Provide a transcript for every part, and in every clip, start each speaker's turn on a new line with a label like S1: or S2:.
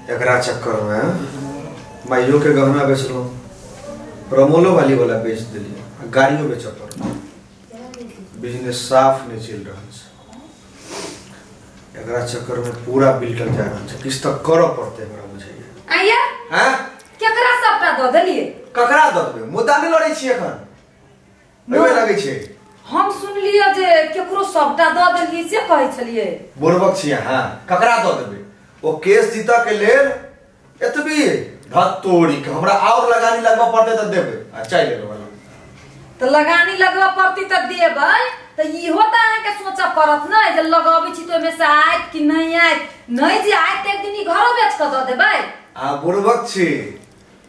S1: एकरा चक्कर में माइयो के गहना बेचलो, प्रमोलो वाला बेच दिलिए, गाड़ियों बेच पड़ो, बिजनेस साफ नहीं चल रहा है। एकरा चक्कर में पूरा बिल्डर जा रहा है, किस तक करो पड़ते हमरा बुझाइए।
S2: आइया
S1: हैं
S2: केकरा सबटा द देलिए?
S1: ककरा द देबे? मुद्दा नहीं लड़ै छी एखन, ओए लागै छै।
S2: हम सुनलिए जे केकरो सबटा द देलिए से कहै छलिए।
S1: बुरबक छी हां, ककरा द देबे? ओ केस जीता के लेल एतबी धत्तोरी के हमरा और लगानी लगवा पड़ते त देबे, आ चल लेबे वाला
S2: त लगानी लगवा पड़ती त देबै, त इहो त अहाँ के सोचा पड़त न जे लगाबै छी त में से आइत कि नहीं आइत, नहीं जे आइत एक दिन घरो बेच के द देबै।
S1: आ बुरबक छी,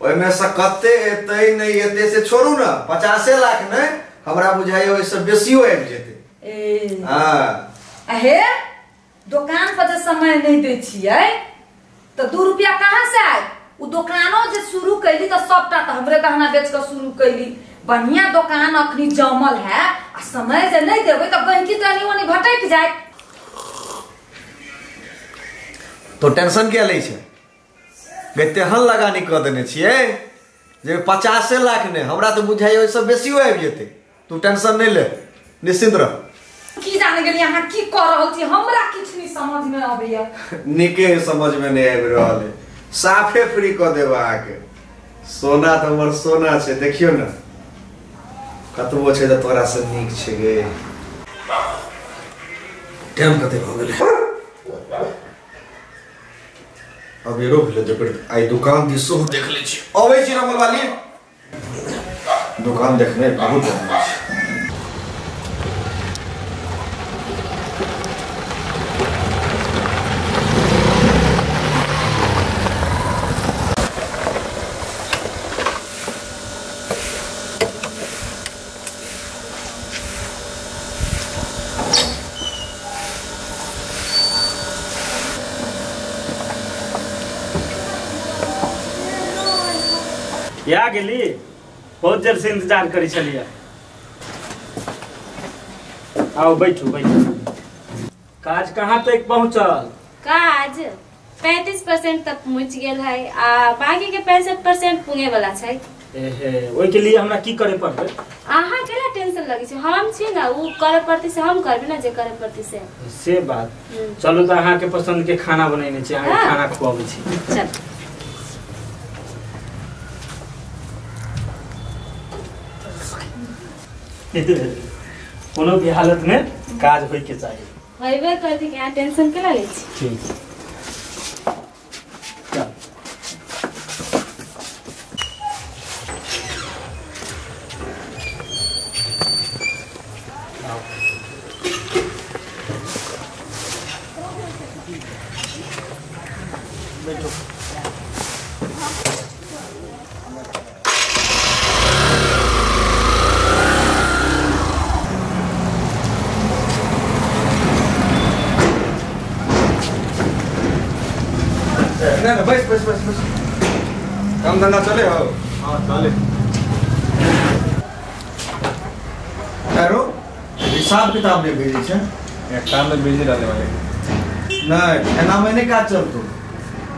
S1: ओय में से कते एतै नहीं एतै से छोड़ू न, 50 लाख नहीं हमरा बुझाय ओय से बेसियो आबि जेतै।
S2: ए
S1: हां
S2: अहे दुकान पर जे समय नहीं दै छियै त 2 रुपया कहां से आइ? उ दुकानो जे शुरू कैली त सबटा त हमरे गहना बेच के शुरू कैली, बढ़िया दुकान अखनी जमल है, आ समय जे नहीं देबै त गहकी तनी ओनी भटक जाय।
S1: तो टेंशन क्या लै छै? तेहन लगानी क देने छियै जे 50 लाख ने, हमरा तो बुझाय ओय से बेसियो आबि जेतै। तू टेंशन नहीं ले, निश्चिंत रह।
S2: की जाने गेली अहाँ की क रहल छी, हमरा किछ नहीं समझ में आबैया।
S1: निके समझ में नहीं आबि रहल है, साफे फ्री क देब आके। सोना तो हमर सोना छै, देखियो न कतबो छै त तोरा से नीक छै गे। टाइम कते भ गेलै? अब एरो भेले जे आई दुकान दिसो देख ले छी। अबै छी रमल वाली, दुकान देखने बहुत जरूरी छै।
S3: या गेली, बहुत देर से इंतजार करी चलिए। आओ बैठू बैठू। काज कहाँ तक पहुँचल?
S4: काज 35% तक पहुँच गेल है, आ बाकी के 65% पुंगे वाला छै।
S3: एहे, ओइ के लिए हमरा की करे पड़ते?
S4: अहाँ केला टेंशन लगे छै, हम छी ना, उ करे पड़ती से हम करबे ना जे करे पड़ती से
S3: बात। चलो त अहाँ के पसंद के खाना बनेने छी, अहाँ खाना खुआबै छी।
S4: चल
S3: कोनो भी हालत में काज होय के चाहिए।
S4: होइबे करती के यहाँ टेंशन केला ले छी।
S3: ठीक चल। बैठो।
S1: ना बस बस बस बस, काम धंधा चले हो? हाँ चले। यारो हिसाब किताब नहीं भेजी छे?
S5: एक काम में बिजी रहने वाले
S1: नहीं, एना में नहीं काज चलतो।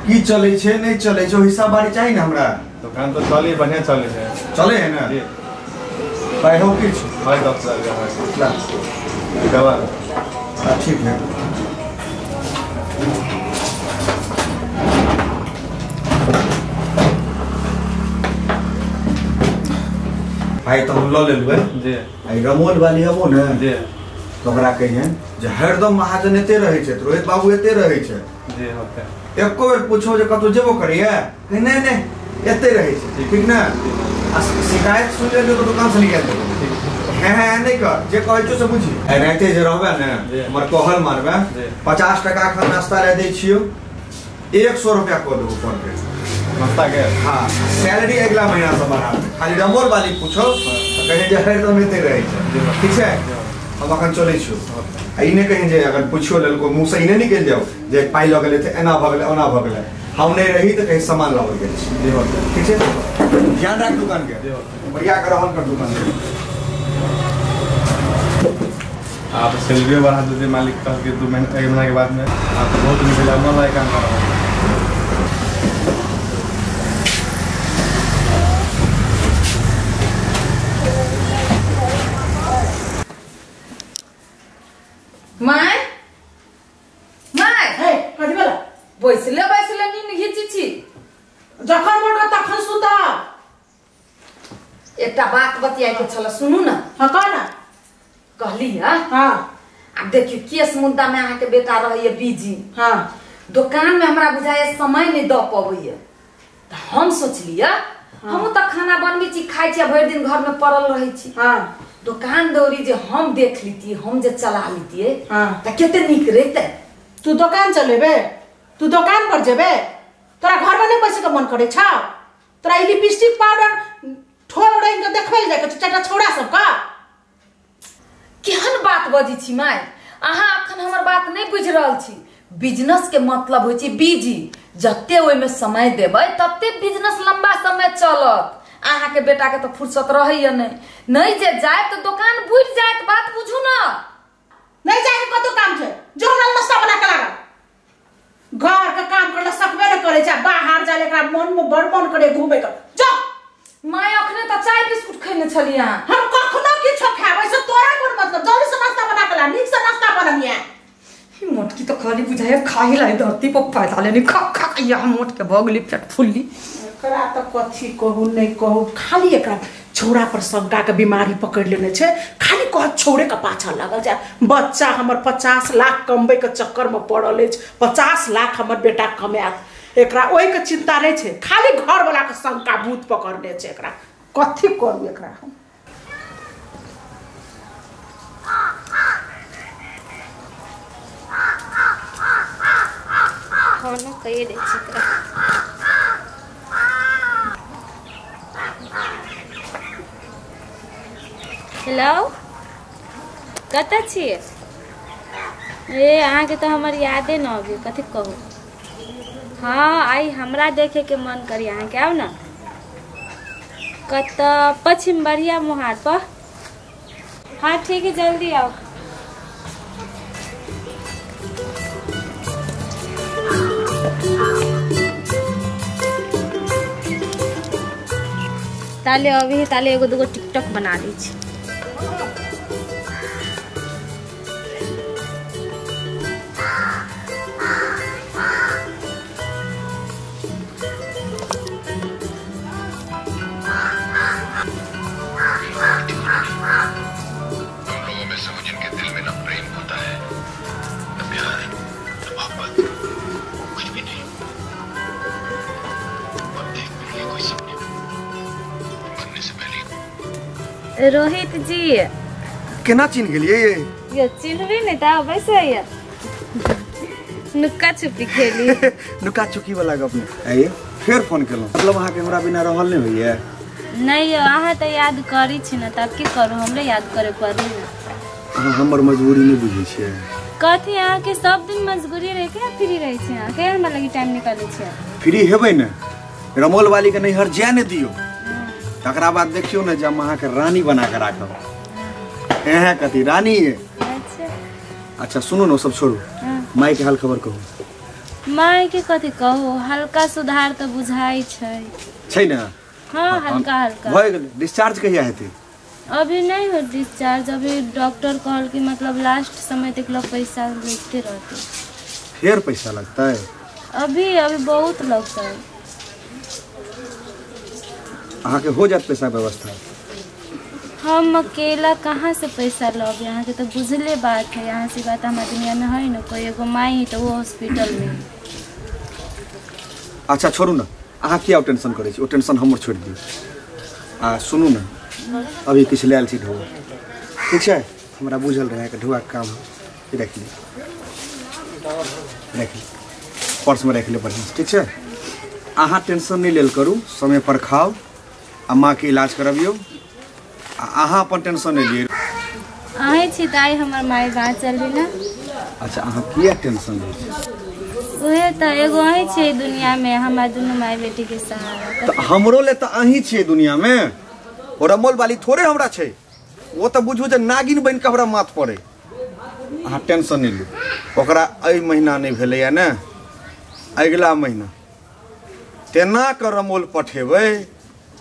S1: की चले छे नहीं चले छे, हिसाब बारी चाहिए ना हमरा।
S5: दुकान तो चली बढ़िया चले है।
S1: चले है ना?
S5: जी
S1: भाई हो किछ?
S5: भाई डॉक्टर का
S1: ला
S5: दवा।
S1: ठीक है। भाई तो हम लो ले लेबै
S5: जी।
S1: आई रमोल वाली हबो ने
S5: जी
S1: तो ओकरा कहिए जे हरदम महाजन एते रहै छै, रोहित बाबू एते रहै छै।
S5: जी होते।
S1: एको बेर पूछो जे कतो जेबो करिए, कहि नहीं नहीं एते रहै छै, ठीक ना? आ शिकायत सुन ले तो दुकान से निकाल दे। है नहीं कर, जे कहै छौ से बुझी। ए राते जे रहबे ने हमर कहल मारबे, 50 टका खन नाश्ता ले दै छियो, 100 रुपया को देबो पर के
S5: नाश्ता के।
S1: हाँ सैलरी अगला महीना से बढ़ा। खाली रमोल वाली पूछो तो कहीं जे हरदम एते रहै छै, ठीक छै? हम अखन चलै छियो, आ इने कहीं जे अगर पूछियो लेलको मुंह से इने निकल जाओ जे पाई लग गेलै त एना भ गेलै ओना भ गेलै, हम नहीं रही तो कहीं सामान लाओ गेल छी।
S5: जी होते।
S1: ठीक छै, ध्यान राख दुकान के,
S5: जी होते।
S1: बढ़िया कर रहल कर दुकान के।
S5: आप सैलरी बढ़ा दीजिए मालिक कह के 1 महीना के बाद में आप बहुत निकला मन लायक काम कर रहा हूँ।
S2: माय माय
S6: हे कथि बेला
S2: बैसले नींद घिची छी
S6: जखन मन कर तखन सुता।
S2: एकटा बात बतियाए के छल सुनू ना।
S6: हाँ कह ना।
S2: कहली है
S6: हाँ
S2: अब देखियो केस मुद्दा में अहाँ के बेटा रहिए बिजी।
S6: हाँ
S2: दुकान में हमरा बुझाए समय नहीं द पबैया त हम सोचलिए हम त खाना बनबी छी खाइ छी भरि दिन घर में पड़ल रही छी।
S6: हाँ
S2: दुकान दौरी जे हम देख लीती हम जे चला लीती
S6: हाँ
S2: त केते निक रहते।
S6: तू दुकान चलेबे तू दुकान पर जेबे तोरा घर में नहीं पैसे का मन करे छा। तोरा लिपस्टिक पाउडर ठोर रंग के देखबै जाके चाटा छोड़ा सब का
S2: केहन बात बजी छी माय अहाँ अखन हमर बात नहीं बुझ रहल छी। बिजनेस के मतलब होय छी बिजी जत्ते ओय में समय देबै तत्ते बिजनेस लंबा समय चलत। अहाँ के बेटा के तो फुर्सत रहैया नहीं जे जाए तो दुकान बुझ जाए बात बुझू ना।
S6: नहीं जाए कतो काम छे जो हमरा नाश्ता बना के लागा घर का काम करला सकबे न करे छा। बाहर जाले एकरा मन में बड़ मन करे घूमे का जा।
S2: माय अखने त चाय बिस्कुट खैने छलिया
S6: हम कखनो किछो खाबै से तोरा कोन मतलब जल्दी से नाश्ता बना के ला नीक से नाश्ता बनमिया।
S2: ही मोटकी तो खाली बुझाए खाही लाई धरती पर पैदा लेनी खा खा या मोट के भगली पेट फुल्ली।
S6: एकरा त कथी कहू नहीं कहू खाली एकरा छोड़ा पर शंका के बीमारी पकड़ लेने छे। खाली कह छोड़े का पाछा लगल जा। बच्चा हमर 50 लाख कमबै के चक्कर में पड़ल है। 50 लाख हमर बेटा कमात एकरा ओई के चिंता नहीं छे। खाली घर वाला के शंका भूत पकड़ने छे। एकरा कथी करू एकरा हम
S4: खाना कहिए दे छी। हेलो कत छिए ए अहाँ के तो हमर यादे न आबी कथी कहू। हाँ आई हमरा देखे के मन करी अहाँ के आओ ना कत पश्चिम बढ़िया मुहार पर। हाँ ठीक है जल्दी आओ। ताले अभी ताले एगो दूगो टिकटॉक बना ली छी। रोहित जी
S1: केना चिन्ह गेलिए
S4: ये चिन्हबे नहीं था वैसे ये नुक्का छुपी खेली
S1: नुका चुकी वाला गप नहीं फिर फोन केलो मतलब अहाँ के हमरा बिना रहल नहीं होइए।
S4: नहीं अहाँ तो याद करी छी ना तब की करू हमरे याद करे पड़ी ना।
S1: अहाँ हमर मजबूरी नहीं बुझै छियै।
S4: कथी अहाँ के सब दिन मजबूरी रहे के फ्री रहे छी अहाँ के हमरा लगी टाइम निकाले छी। फ्री
S1: हेबै ने रमोल वाली के नहीं हर जाय ने दियो तकरा बाद देखियो ना जब अहाँ के रानी बना के राखब। एहे कथी रानी है। अच्छा सुनो ना सब छोड़ू माई के हाल खबर कहू।
S4: माई के कथी कहू हल्का सुधार तो बुझाई छै
S1: ना।
S4: हाँ हल्का हल्का
S1: भय गेल। डिस्चार्ज कहिया हेतै।
S4: अभी नहीं हो डिस्चार्ज अभी डॉक्टर कहल कि मतलब लास्ट समय तक लोग पैसा लेते रहते।
S1: फिर पैसा लगता है
S4: अभी बहुत लगता है।
S1: अहाँ के हो जात पैसा व्यवस्था।
S4: हम अकेला कहाँ से पैसा लब यहाँ के तो बुझले बात है। यहाँ से बात हमारे दुनिया में है ना कोई एगो माई है तो वो हॉस्पिटल में।
S1: अच्छा छोड़ू ना अहाँ किया टेंशन करे छी। ओ टेंशन हमर छोड़ दियौ। आ सुनू ना अभी किछ लेल छी ढोआ ठीक है। हमरा बुझल रहे कि ढोआ के काम रख ली पर्स में रख ले बढ़िया ठीक है। अहाँ टेंशन नहीं लेल करू समय पर खाओ आ माँ के इलाज करबियो। अहाँ अपन टेंशन नहीं लिए
S4: आए छी ताई हमर माई बात चल रही ना।
S1: अच्छा अहाँ किया टेंशन लै छी।
S4: ओहे त एगो आए छी दुनिया में हमरा दोनों माई बेटी के सहारा।
S1: तो हमरो ले तो अहीं छी दुनिया में और रमोल वाली थोड़े हमरा छै। वो तो बुझू जे नागिन बन के हमरा माथ पड़े अहाँ टेंशन नहीं ली ओकरा एहि महीना नहीं भेलैया ने अगला महीना तेना के रमोल पठेबै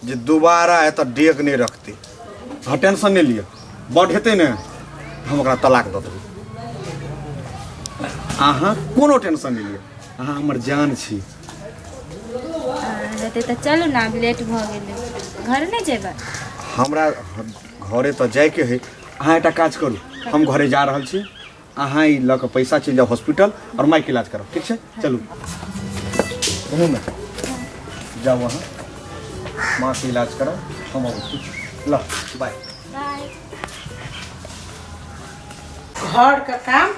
S1: जे दोबारा एतऽ डेग नहीं रखते। अहाँ टेंशन नहीं लिअ बड हेतै ने हम ओकरा तलाक दऽ देबै। अहाँ कोनो टेंशन नहीं लिअ अहाँ हमर जान छी।
S4: रहते तो चलू ना लेट भ गेलै घर नहीं जेबै।
S1: हमरा घरे तो जाए के है। अहाँ एक काज करू हम घरे जा रहल छी अहाँ ई लऽ कऽ पैसा चलि जाओ हॉस्पिटल और माई के इलाज करब ठीक छै। चलू कहू ने जाओ अहाँ माँ के इलाज करब हम अबै छी। ल बाय।
S6: घर का काम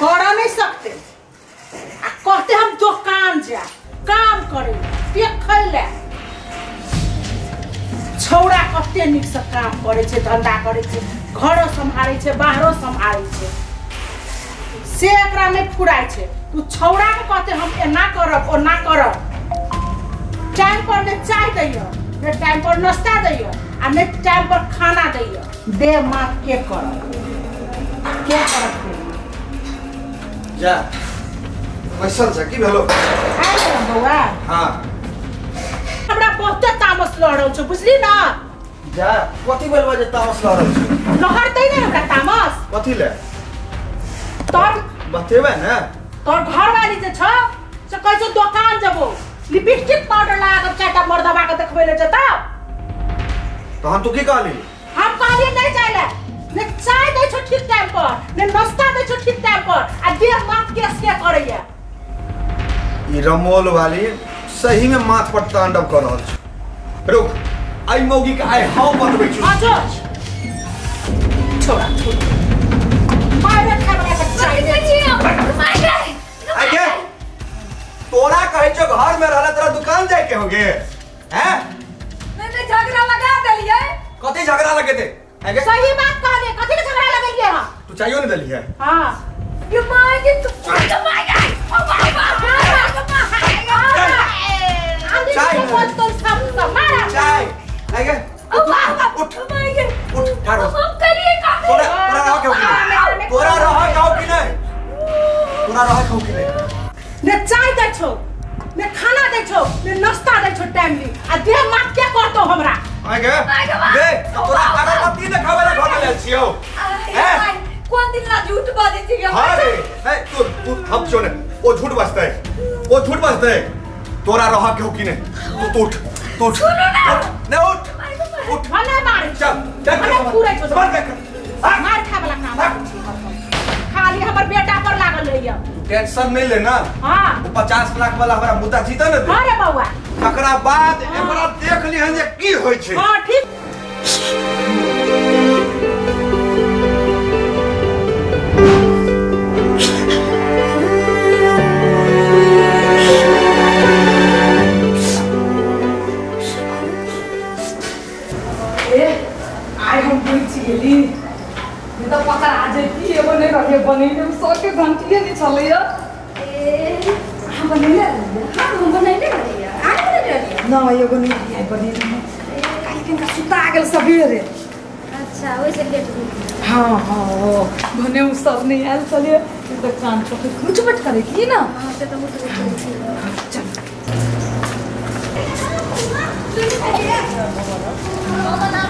S6: कर नहीं सकते आ कहते हम दुकान जा काम करे देखे ले। छौड़ा कते नीक से काम करे छे धंधा करे छे घरो संभाले छे बाहरो संभाले छे से एकरा नहीं फुराय छे। तू छौड़ा के कहते हम एना करब ओना करब टाइम पर ने चाय दैयो ने टाइम पर नाश्ता दैयो आ ने टाइम पर खाना दैयो दे मां के करब के करब
S1: जा पैसा छ की भेलो
S6: आइ बौआ।
S1: हां
S6: हमरा बहुते तामस लड़ौ छ बुझली ना।
S1: जा कथि बोलबा जे तामस लड़ौ छ
S6: लहर तै नै हमरा तामस
S1: कथि ले
S6: तोर
S1: बतेबे ने
S6: तोर घरवाली जे छ से कहै छ दुकान जबो लिपस्टिक पाउडर लगा के चाटा मर्दबा के देखबै ले जता
S1: तो हम तू की कहली
S6: हम कहली नहीं चाहे ने चाय दै छ ठीक टाइम पर ने नाश्ता दै छ ठीक टाइम पर आ देह माथ केस के करैया।
S1: ई रमोल वाली सही में माथ पर तांडव कर रहल छ। रुक आई मौगी के आई हाउ बतबै छी।
S6: आजो छोड़ा मारे खाबला के चाय दे छी
S1: आगे तोरा कहै छ घर में रहला तोरा दुकान जाए के होगे हैं।
S2: मैंने झगड़ा लगा देलिए।
S1: कथि झगड़ा लगेते आगे
S6: सही बात कहले कथि के झगड़ा लगैले हां
S1: तू चाहियो नहीं दली है।
S6: हां
S2: ये माय के तू माय गई ओ बाबा
S1: चाय
S6: बोल तो सब मारा
S1: चाय आगे
S2: ओ बाबा
S1: उठ
S2: माय गई
S1: उठ ठाड़ो
S2: हम करिए का
S1: तोरा रह के नहीं तोरा रह गाँव की नहीं तोरा रह गाँव की नहीं
S6: ने चाय दै छौ ने खाना दै छौ ने नाश्ता दै छौ टाइमली आ देह माथ के करतो हमरा
S1: आगे दे तोरा अगरबत्ती देखावे ला घर ले छियो हैं
S2: कौन दिन ला झूठ बाजी थी
S1: अरे ए तू हम छोने वो झूठ बजता है वो झूठ बजता है तोरा रह के हो की नहीं तू उठ ने उठ
S6: मने मार
S1: चल
S6: मने पूरा छौ
S1: मार देख
S6: मार खाबला काम खाली हमर बेटा पर लागल रहिया।
S1: टेंशन नहीं लेना
S6: हां
S1: वो 50 लाख वाला हमरा मुद्दा जीता न दे।
S6: अरे बौआ
S1: तकरा बाद एकरा देख लिहन जे की होय छै।
S6: हां ठीक
S2: आई हम बुझ गेली ये तो पता आ जेती एगो नहीं रहे बनेले सौ के घंटिए नहीं चलैया ए हम बनेले हां हम बनेले रहिए आ बनेले ना एगो नहीं रहे बनेले काहे के सुता गेल सबेरे।
S4: अच्छा वैसे लेट हो गई।
S2: हां हां भने उ सब नहीं आयल चलिए तो कान पे कुछ मत करे की ना।
S4: हां से तो मुझे
S2: चल
S4: मामा ना